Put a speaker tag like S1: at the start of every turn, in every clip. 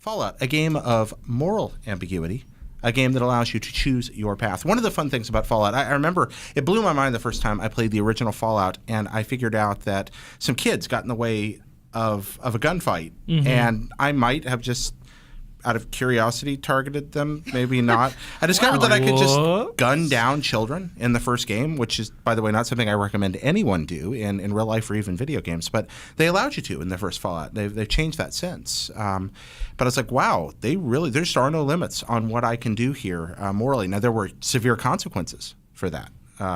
S1: Fallout, a game of moral ambiguity, a game that allows you to choose your path. One of the fun things about Fallout, I remember it blew my mind the first time I played the original Fallout, and I figured out that some kids got in the way of a gunfight, and I might have just, out of curiosity, targeted them, maybe not. I discovered that I could just gun down children in the first game, which is, by the way, not something I recommend anyone do in real life or even video games, but they allowed you to in the first Fallout. They've changed that since. But I was like, wow, there just are no limits on what I can do here morally. Now, there were severe consequences for that,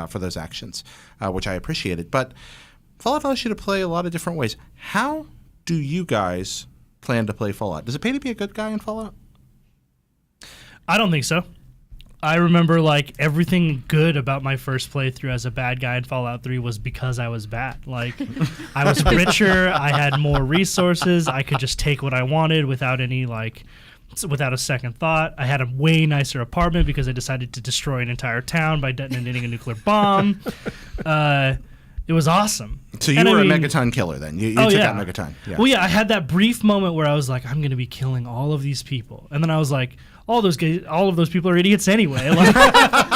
S1: for those actions, which I appreciated. But Fallout allows you to play a lot of different ways. How do you guys plan to play Fallout? Does it pay to be a good guy in Fallout?
S2: I don't think so. I remember like everything good about my first playthrough as a bad guy in Fallout 3 was because I was bad. Like I was richer, I had more resources, I could just take what I wanted without a second thought. I had a way nicer apartment because I decided to destroy an entire town by detonating a nuclear bomb. It was awesome.
S1: So you were a megaton killer then. You took out megaton. Yeah.
S2: Well, yeah, I had that brief moment where I was like, I'm going to be killing all of these people. And then I was like, all of those people are idiots anyway. Like,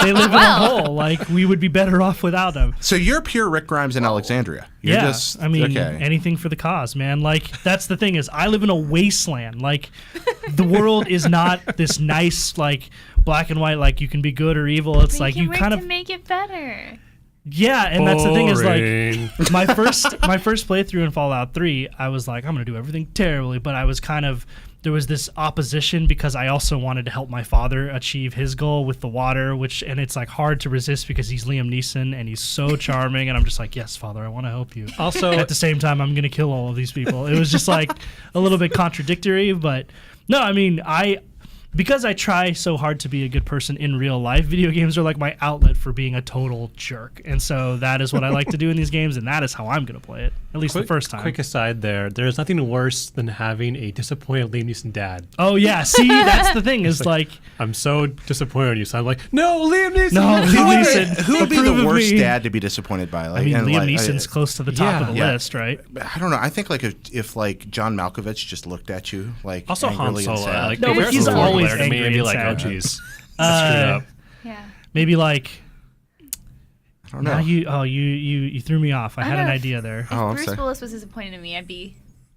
S2: they live in a hole. Like, we would be better off without them.
S1: So you're pure Rick Grimes in Alexandria. You're just,
S2: anything for the cause, man. Like, that's the thing is, I live in a wasteland. Like, the world is not this nice, like, black and white, like, you can be good or evil. It's like you kind of
S3: to make it better.
S2: Yeah, and that's the thing is like my first playthrough in Fallout 3, I was like, I'm gonna do everything terribly, but I was there was this opposition because I also wanted to help my father achieve his goal with the water, and it's like hard to resist because he's Liam Neeson and he's so charming, and I'm just like, yes, Father, I want to help you. Also, at the same time, I'm gonna kill all of these people. It was just like a little bit contradictory, but no, I mean, because I try so hard to be a good person in real life, video games are like my outlet for being a total jerk. And so that is what I like to do in these games, and that is how I'm going to play it, at least the first time.
S4: Quick aside there's nothing worse than having a disappointed Liam Neeson dad.
S2: Oh, yeah. See, that's the thing. Is like,
S4: I'm so disappointed in you. So I'm like, no, Liam Neeson.
S2: No, Liam Neeson.
S1: Who would be the worst dad to be disappointed by? Like,
S2: Liam Neeson's close to the top of the list, right?
S1: I don't know. I think like if like John Malkovich just looked at you like
S4: also Han Solo.
S1: Like,
S2: no, but he's always
S4: angry
S2: angry and
S4: be like,
S2: sad.
S4: oh, jeez. That's screwed up.
S3: Yeah.
S2: Maybe like,
S1: I don't know.
S2: You threw me off. I had an idea there.
S3: If Bruce Willis was disappointed in me, I'd be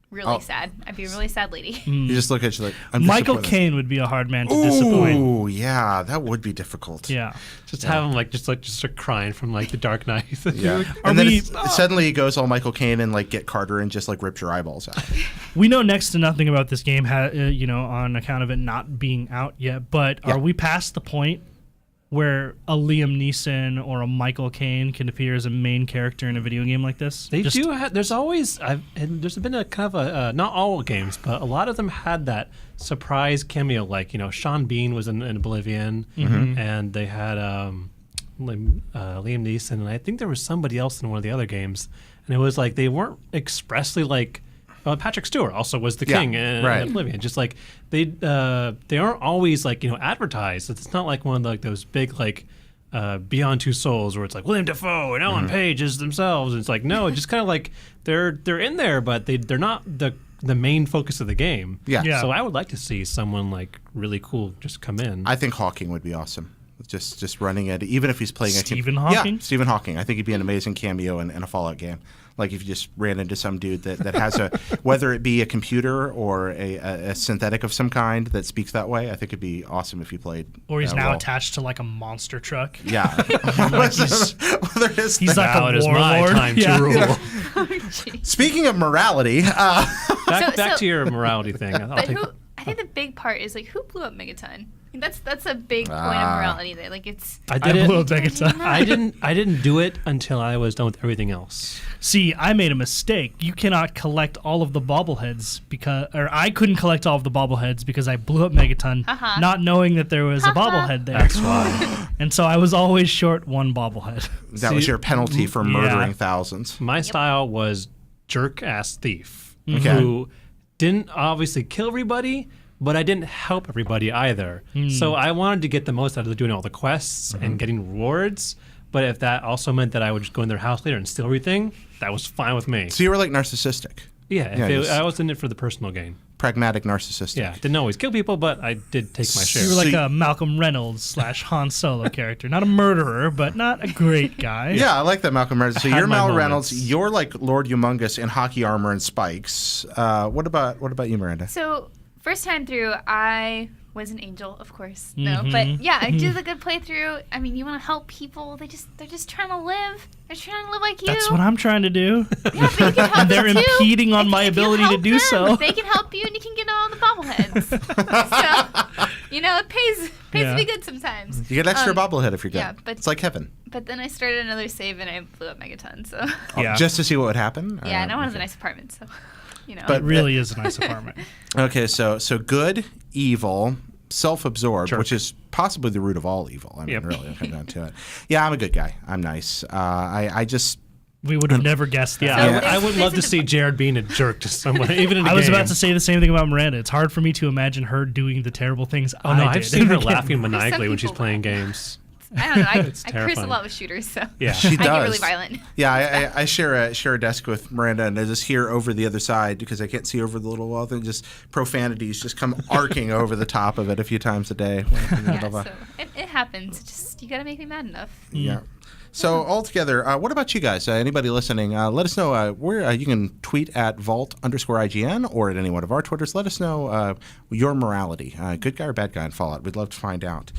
S3: really sad. I'd be a really sad lady.
S1: You just look at you like, I'm
S2: Michael Caine would be a hard man to disappoint.
S1: Oh, yeah, that would be difficult.
S2: Yeah.
S4: Just have him just start crying from like the Dark Knight.
S1: Yeah. And then suddenly he goes all Michael Caine and like get Carter and just like rips your eyeballs out.
S2: We know next to nothing about this game, on account of it not being out yet. But are we past the point where a Liam Neeson or a Michael Caine can appear as a main character in a video game like this?
S4: They do have. There's always. There's been a kind of a not all games, but a lot of them had that surprise cameo. Like Sean Bean was in Oblivion, and they had Liam Neeson, and I think there was somebody else in one of the other games, and it was like they weren't expressly like. Patrick Stewart also was the king in Oblivion. Just like they aren't always like advertised. It's not like one of like those big like Beyond Two Souls where it's like William Dafoe and Ellen Page as themselves. And it's like no, it's just kind of like they're in there, but they're not the main focus of the game.
S1: Yeah.
S4: So I would like to see someone like really cool just come in.
S1: I think Hawking would be awesome. Just running it, even if he's playing
S2: Stephen Hawking.
S1: Yeah, Stephen Hawking. I think he'd be an amazing cameo in a Fallout game. Like if you just ran into some dude that has whether it be a computer or a synthetic of some kind that speaks that way, I think it'd be awesome if he played.
S2: Or he's now attached to like a monster truck.
S1: Yeah.
S2: Like he's like a warlord.
S4: It is my time to rule.
S1: Speaking of morality,
S4: back to your morality thing.
S3: I think the big part is like who blew up Megaton. That's a big point of morality there. Like
S2: I blew up Megaton.
S4: I didn't do it until I was done with everything else.
S2: See, I made a mistake. You cannot collect all of the bobbleheads I couldn't collect all of the bobbleheads because I blew up Megaton, not knowing that there was a bobblehead there.
S4: That's why.
S2: And so I was always short one bobblehead.
S1: That was your penalty for murdering thousands.
S4: My style was jerk-ass thief who didn't obviously kill everybody, but I didn't help everybody either. So I wanted to get the most out of doing all the quests and getting rewards. But if that also meant that I would just go in their house later and steal everything, that was fine with me.
S1: So you were like narcissistic.
S4: Yeah, I was in it for the personal gain.
S1: pragmatic narcissistic.
S4: Yeah, didn't always kill people, but I did take my share.
S2: You were like a Malcolm Reynolds / Han Solo character. Not a murderer, but not a great guy.
S1: Yeah, I like that, Malcolm Reynolds. So
S4: I had
S1: you're
S4: my
S1: Mal
S4: moments.
S1: Reynolds. You're like Lord Humongous in hockey armor and spikes. What about you, Miranda?
S3: So first time through, I was an angel, of course. No, but yeah, I did a good playthrough. I mean, you want to help people. They're just trying to live. They're trying to live like you.
S2: That's what I'm trying to do.
S3: Yeah, but you can help
S2: And they're
S3: them too.
S2: impeding on my
S3: If you
S2: ability to
S3: help
S2: do
S3: them,
S2: so.
S3: They can help you, and you can get all the bobbleheads. So, it pays
S2: Yeah.
S3: to be good sometimes.
S1: You get extra bobblehead if you're good.
S3: yeah, but-
S1: it's like heaven.
S3: But then I started another save, and I blew up Megaton. So
S2: Yeah.
S1: Just to see what would happen.
S3: yeah, and I wanted
S1: okay.
S3: a nice apartment. So
S1: But-
S2: It really is a nice apartment.
S1: Okay, so good, evil, self-absorbed,
S4: Sure.
S1: which is possibly the root of all evil. I mean,
S4: Yep.
S1: really, come down to it. Yeah, I'm a good guy. I'm nice. I just.
S2: We would have never guessed that.
S4: Yeah,
S3: So
S4: I
S3: there's-
S4: would love to
S3: there's a
S4: see Jared being a jerk to someone, even in a
S2: I was
S4: game.
S2: about to say the same thing about Miranda. It's hard for me to imagine her doing the terrible things
S4: Oh no,
S2: I did.
S4: I've seen her
S2: in the game.
S4: laughing maniacally when she's
S3: people
S4: playing
S3: laugh.
S4: games.
S3: I don't know. I curse
S4: terrifying.
S3: a lot with shooters, so
S4: Yeah.
S1: She
S3: I get
S1: does.
S3: really violent.
S1: Yeah, I share a desk with Miranda, and I just hear over the other side because I can't see over the little wall. Then just profanities just come arcing over the top of it a few times a day.
S3: Yeah, so it happens. Just you gotta make me mad enough.
S1: Yeah. So altogether, what about you guys? Anybody listening? Let us know where you can tweet at Vault_IGN or at any one of our Twitters. Let us know your morality, good guy or bad guy in Fallout. We'd love to find out.